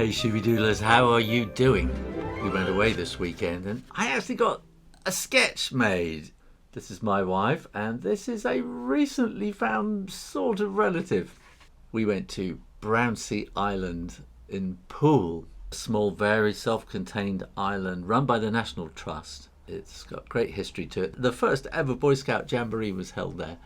Hey Shooby-Doodlers, how are you doing? We went away this weekend and I actually got a sketch made. This is my wife and this is a recently found sort of relative. We went to Brownsea Island in Poole, a small, very self-contained island run by the National Trust. It's got great history to it. The first ever Boy Scout Jamboree was held there.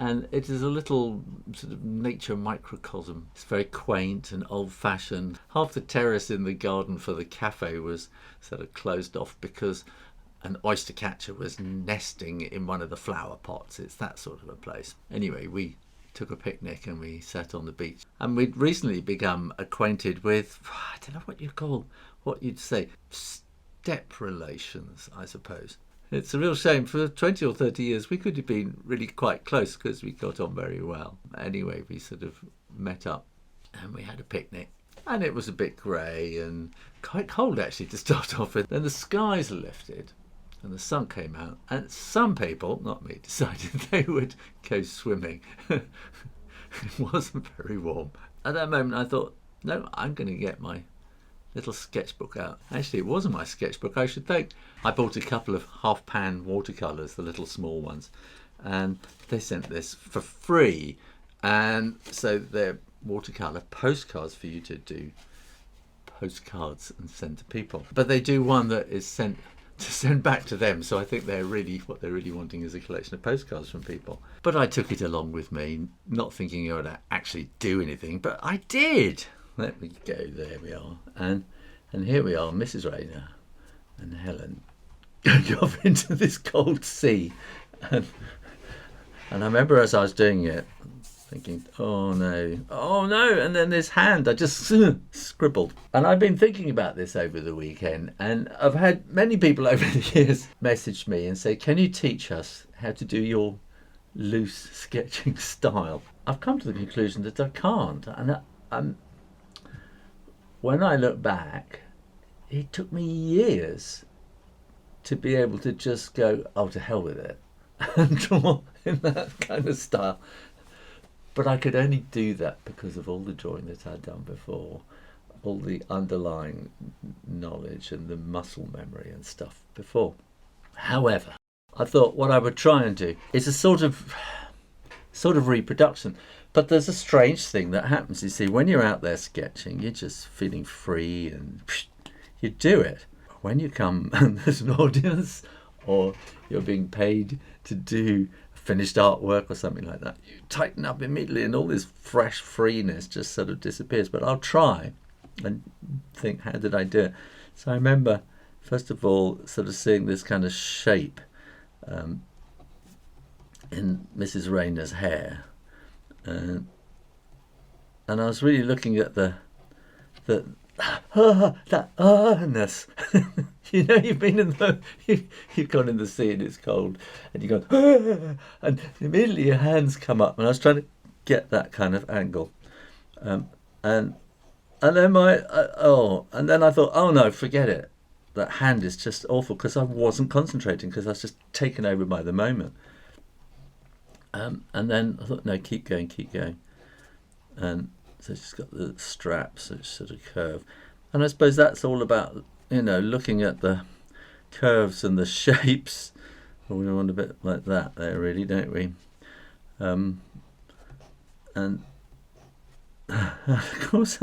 And it is a little sort of nature microcosm. It's very quaint and old-fashioned. Half the terrace in the garden for the cafe was sort of closed off because an oyster catcher was nesting in one of the flower pots. It's that sort of a place. Anyway, we took a picnic and we sat on the beach. And we'd recently become acquainted with, I don't know what you'd say, step relations, I suppose. It's a real shame. For 20 or 30 years, we could have been really quite close because we got on very well. Anyway, we sort of met up and we had a picnic. And it was a bit grey and quite cold, actually, to start off with. Then the skies lifted and the sun came out. And some people, not me, decided they would go swimming. It wasn't very warm. At that moment, I thought, no, I'm going to get my little sketchbook out. Actually, it wasn't my sketchbook, I should think. I bought a couple of half-pan watercolours, the little small ones, and they sent this for free. And so they're watercolour postcards for you to do postcards and send to people. But they do one that is sent back to them, so I think what they're really wanting is a collection of postcards from people. But I took it along with me, not thinking I would actually do anything, but I did. Let me go, there we are. And here we are, Mrs. Rayner and Helen going off into this cold sea. And I remember as I was doing it, thinking, oh no. And then this hand, I just scribbled. And I've been thinking about this over the weekend. And I've had many people over the years message me and say, can you teach us how to do your loose sketching style? I've come to the conclusion that I can't. And when I look back, it took me years to be able to just go, oh, to hell with it, and draw in that kind of style. But I could only do that because of all the drawing that I'd done before, all the underlying knowledge and the muscle memory and stuff before. However, I thought what I would try and do is a sort of reproduction. But there's a strange thing that happens. You see, when you're out there sketching, you're just feeling free and you do it. When you come and there's an audience or you're being paid to do finished artwork or something like that, you tighten up immediately and all this fresh freeness just sort of disappears. But I'll try and think, how did I do it? So I remember, first of all, sort of seeing this kind of shape in Mrs. Rayner's hair. And I was really looking at that ness. You know, you've gone in the sea and it's cold, and you go, and immediately your hands come up. And I was trying to get that kind of angle, and then and then I thought, oh no, forget it. That hand is just awful because I wasn't concentrating because I was just taken over by the moment. And then I thought, no, keep going. And so it's got the straps which sort of curve. And I suppose that's all about, looking at the curves and the shapes. We want a bit like that there, really, don't we? And of course,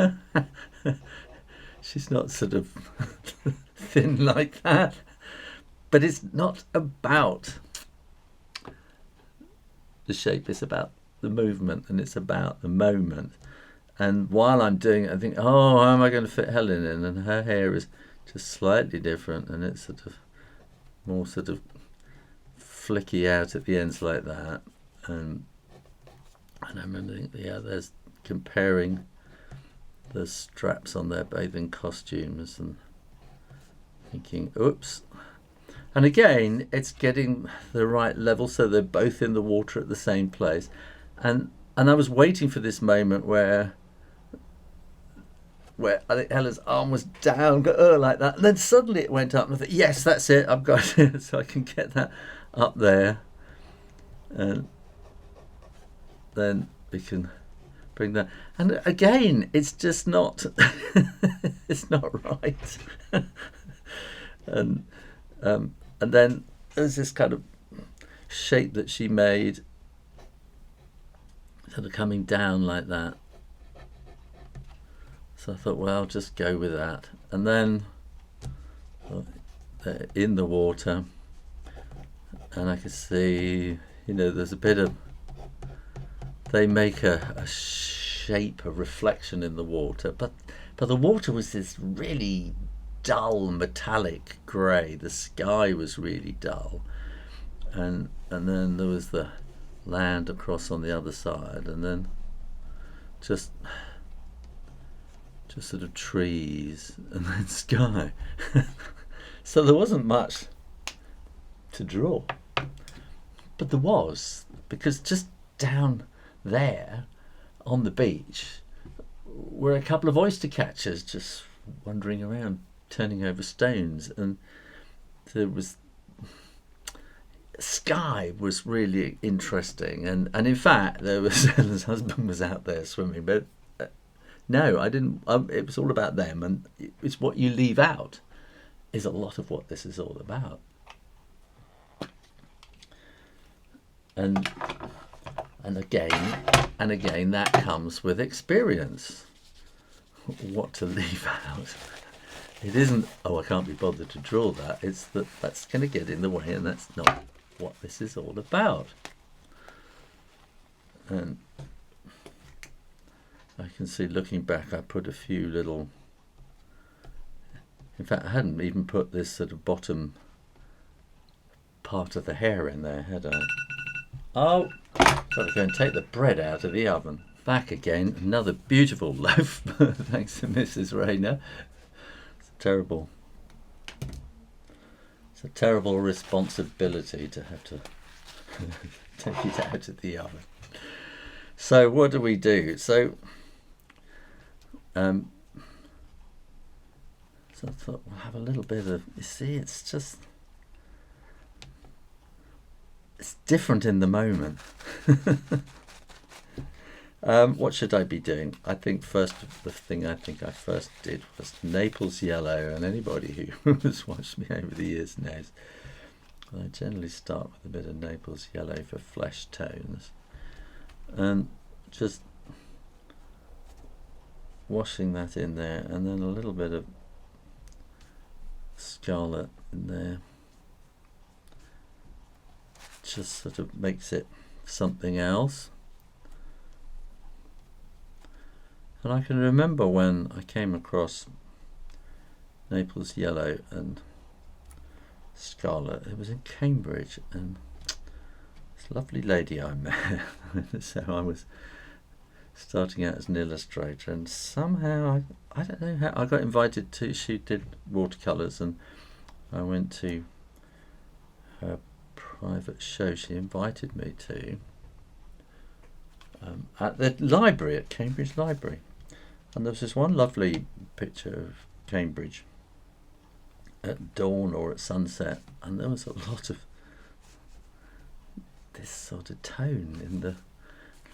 she's not sort of thin like that. But it's not about the shape, is about the movement and it's about the moment. And while I'm doing it, I think, oh, how am I going to fit Helen in? And her hair is just slightly different and it's sort of more sort of flicky out at the ends like that. And I remember thinking, there's comparing the straps on their bathing costumes and thinking, oops. And again, it's getting the right level so they're both in the water at the same place. And I was waiting for this moment where I think Helen's arm was down, like that. And then suddenly it went up and I thought, yes, that's it, I've got it. So I can get that up there. And then we can bring that. And again, it's just not, is not right. and then there's this kind of shape that she made, sort of coming down like that. So I thought, well, I'll just go with that. And then they're in the water, and I could see, there's a bit of, they make a shape, a reflection in the water, but the water was this really dull metallic grey. The sky was really dull, and then there was the land across on the other side, and then just sort of trees, and then sky. So there wasn't much to draw, but there was, because just down there on the beach were a couple of oyster catchers just wandering around, turning over stones, and there was sky was really interesting, and in fact there was his husband was out there swimming, but no, I didn't. It was all about them, and it's what you leave out is a lot of what this is all about. And again, that comes with experience. What to leave out. It isn't, I can't be bothered to draw that. It's that's going to get in the way, and that's not what this is all about. And I can see, looking back, I put a few little, in fact I hadn't even put this sort of bottom part of the hair in there, had I? Oh, got to go and take the bread out of the oven. Back again, another beautiful loaf, thanks to Mrs. Rayner. It's a terrible responsibility to have to take it out of the oven. So what do we do? So I thought we'll have a little bit of, you see, it's different in the moment. What should I be doing? I think the thing I first did was Naples yellow, and anybody who has watched me over the years knows I generally start with a bit of Naples yellow for flesh tones, and just washing that in there, and then a little bit of scarlet in there, just sort of makes it something else. And I can remember when I came across Naples yellow and scarlet, it was in Cambridge, and this lovely lady I met, so I was starting out as an illustrator, and somehow I don't know how I got invited to, she did watercolours, and I went to her private show she invited me to at the library, at Cambridge Library, and there was this one lovely picture of Cambridge at dawn or at sunset, and there was a lot of this sort of tone in the,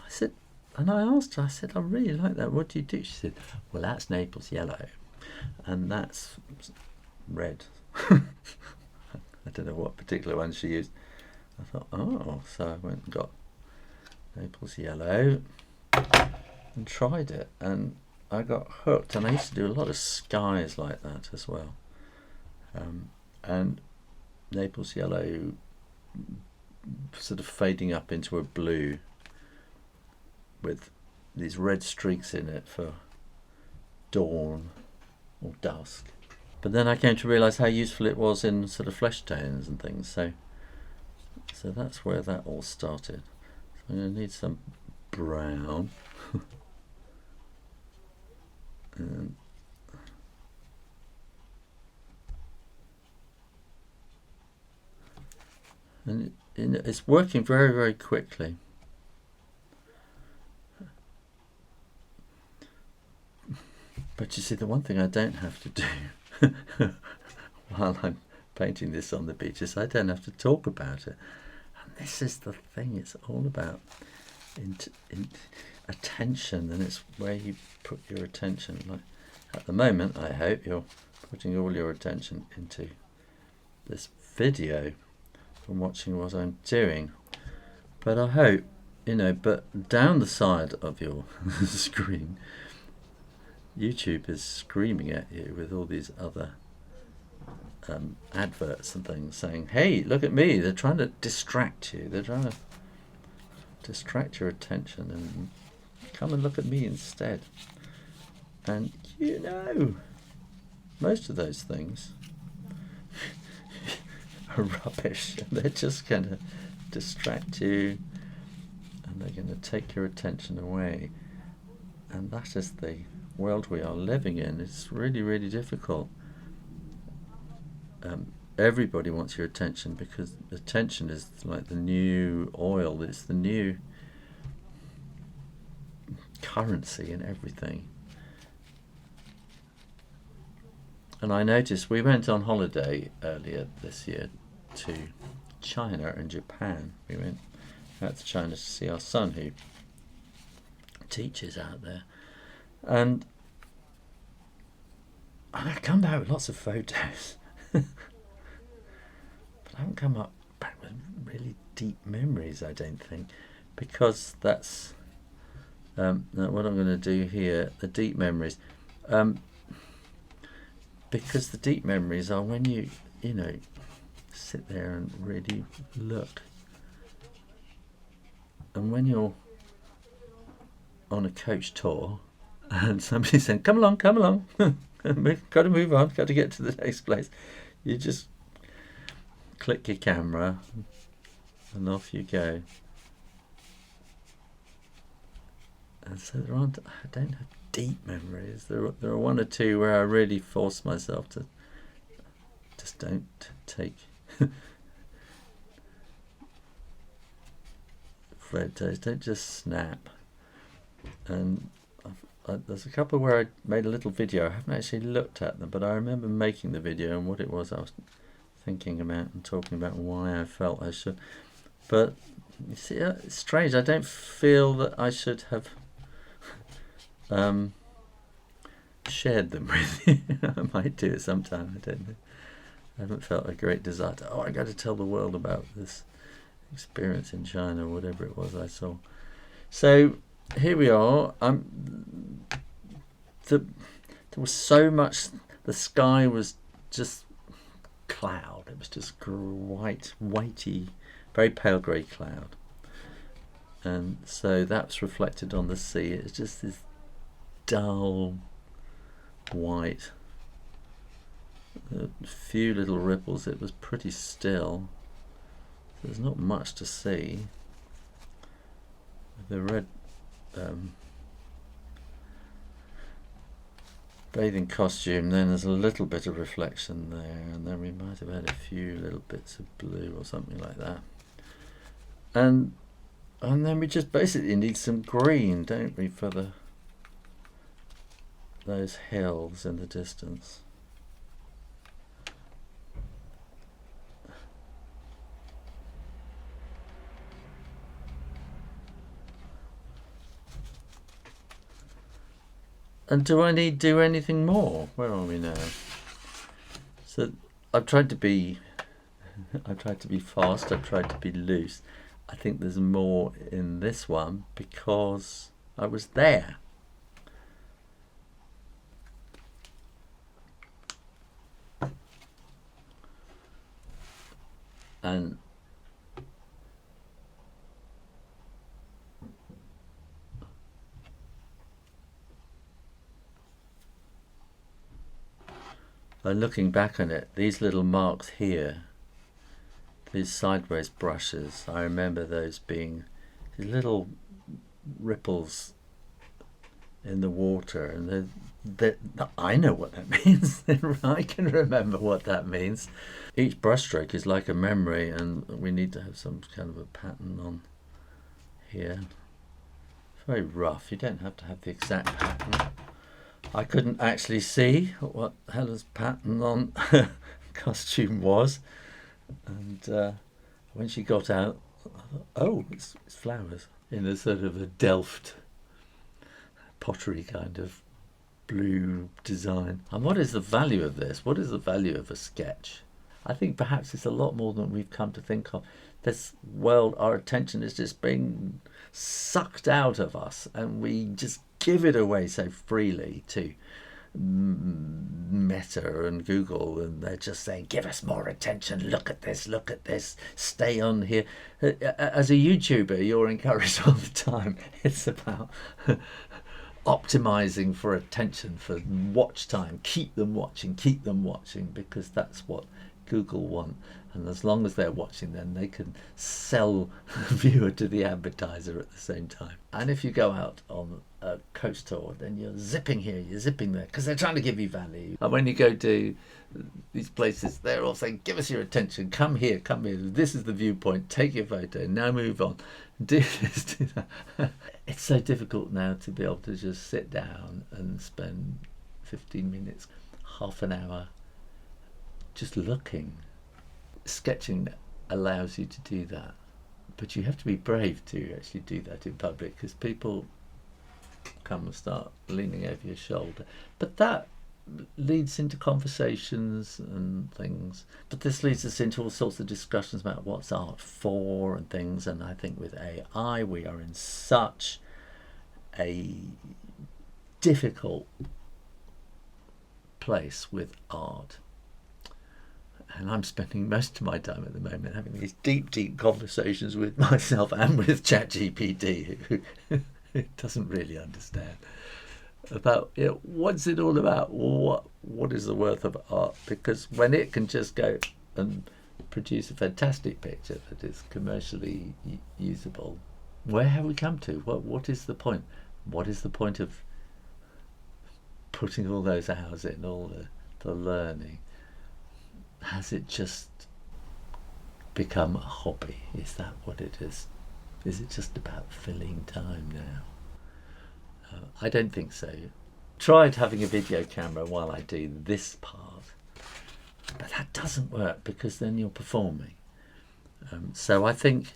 I said, and I asked her, I said, I really like that, what do you do? She said, well, that's Naples yellow and that's red. I don't know what particular one she used. I thought, oh, so I went and got Naples yellow and tried it, and I got hooked, and I used to do a lot of skies like that as well, and Naples yellow sort of fading up into a blue with these red streaks in it for dawn or dusk. But then I came to realise how useful it was in sort of flesh tones and things, so that's where that all started. So I'm going to need some brown. And it's working very, very quickly. But you see, the one thing I don't have to do while I'm painting this on the beach is I don't have to talk about it. And this is the thing, it's all about attention, and it's where you put your attention. Like, at the moment, I hope you're putting all your attention into this video and watching what I'm doing. But I hope, but down the side of your screen, YouTube is screaming at you with all these other adverts and things saying, hey, look at me. They're trying to distract you. They're trying to distract your attention and come and look at me instead. And most of those things are rubbish. They're just going to distract you and they're going to take your attention away. And that is the world we are living in. It's really, really difficult. Everybody wants your attention because attention is like the new oil. It's the new currency in everything. And I noticed we went on holiday earlier this year to China and Japan. We went out to China to see our son who teaches out there. And I come back with lots of photos. But I haven't come back with really deep memories, I don't think. Because that's what I'm going to do here, the deep memories. Because the deep memories are when you sit there and really look. And when you're on a coach tour and somebody's saying, come along, we've got to move on, got to get to the next place. You just click your camera and off you go. And so I don't have deep memories. There are one or two where I really force myself to just don't take photos, don't just snap. And there's a couple where I made a little video. I haven't actually looked at them, but I remember making the video and what it was I was thinking about and talking about and why I felt I should. But you see, it's strange. I don't feel that I should have shared them with you. I might do it sometime. I don't know. I haven't felt a great desire to, I got to tell the world about this experience in China or whatever it was I saw. So here we are. There was so much. The sky was just cloud. It was just white, whitey, very pale grey cloud. And so that's reflected on the sea. It's just this dull white. A few little ripples. It was pretty still. There's not much to see. The red bathing costume, then there's a little bit of reflection there, and then we might have had a few little bits of blue or something like that. And then we just basically need some green, don't we, for those hills in the distance. And do I need to do anything more? Where are we now? So I've tried to be fast, I've tried to be loose. I think there's more in this one because I was there. And looking back on it, these little marks here, these sideways brushes, I remember those being these little ripples in the water, and I know what that means. I can remember what that means. Each brushstroke is like a memory, and we need to have some kind of a pattern on here. It's very rough. You don't have to have the exact pattern. I couldn't actually see what Helen's pattern on costume was, and when she got out, I thought, oh, it's flowers in a sort of a Delft pottery kind of blue design. And what is the value of this? What is the value of a sketch? I think perhaps it's a lot more than we've come to think of. This world, our attention is just being sucked out of us, and we just give it away so freely to Meta and Google, and they're just saying, give us more attention, look at this, stay on here. As a YouTuber, you're encouraged all the time. It's about optimizing for attention, for watch time. Keep them watching, because that's what Google want. And as long as they're watching, then they can sell the viewer to the advertiser at the same time. And if you go out on a coach tour, then you're zipping here, you're zipping there, because they're trying to give you value. And when you go to these places, they're all saying, give us your attention, come here, this is the viewpoint, take your photo, now move on, do this, do that. It's so difficult now to be able to just sit down and spend 15 minutes, half an hour, just looking. Sketching allows you to do that, but you have to be brave to actually do that in public, because people come and start leaning over your shoulder. But that leads into conversations and things. But this leads us into all sorts of discussions about what's art for and things. And I think with AI, we are in such a difficult place with art. And I'm spending most of my time at the moment having these deep conversations with myself and with ChatGPT, who doesn't really understand about, what's it all about? What is the worth of art? Because when it can just go and produce a fantastic picture that is commercially usable, where have we come to? What is the point? What is the point of putting all those hours in, all the learning? Has it just become a hobby? Is that what it is? Is it just about filling time now? I don't think so. Tried having a video camera while I do this part, but that doesn't work, because then you're performing. So I think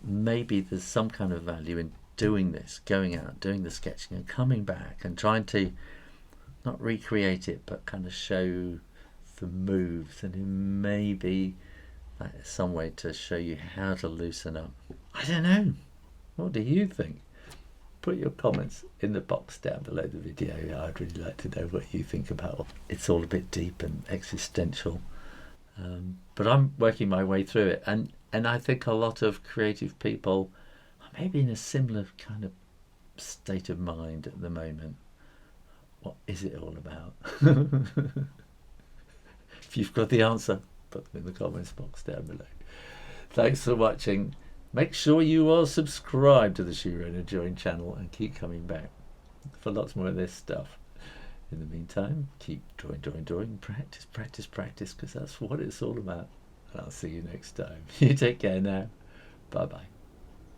maybe there's some kind of value in doing this, going out, doing the sketching and coming back and trying to not recreate it, but kind of show the moves, and maybe that is some way to show you how to loosen up. I don't know. What do you think? Put your comments in the box down below the video. I'd really like to know what you think about it. It's all a bit deep and existential, but I'm working my way through it, and I think a lot of creative people are maybe in a similar kind of state of mind at the moment. What is it all about? If you've got the answer, put them in the comments box down below. Thanks for watching. Make sure you are subscribed to the Shiro and Enjoying channel and keep coming back for lots more of this stuff. In the meantime, keep drawing, practice, because that's what it's all about. And I'll see you next time. You take care now. Bye-bye.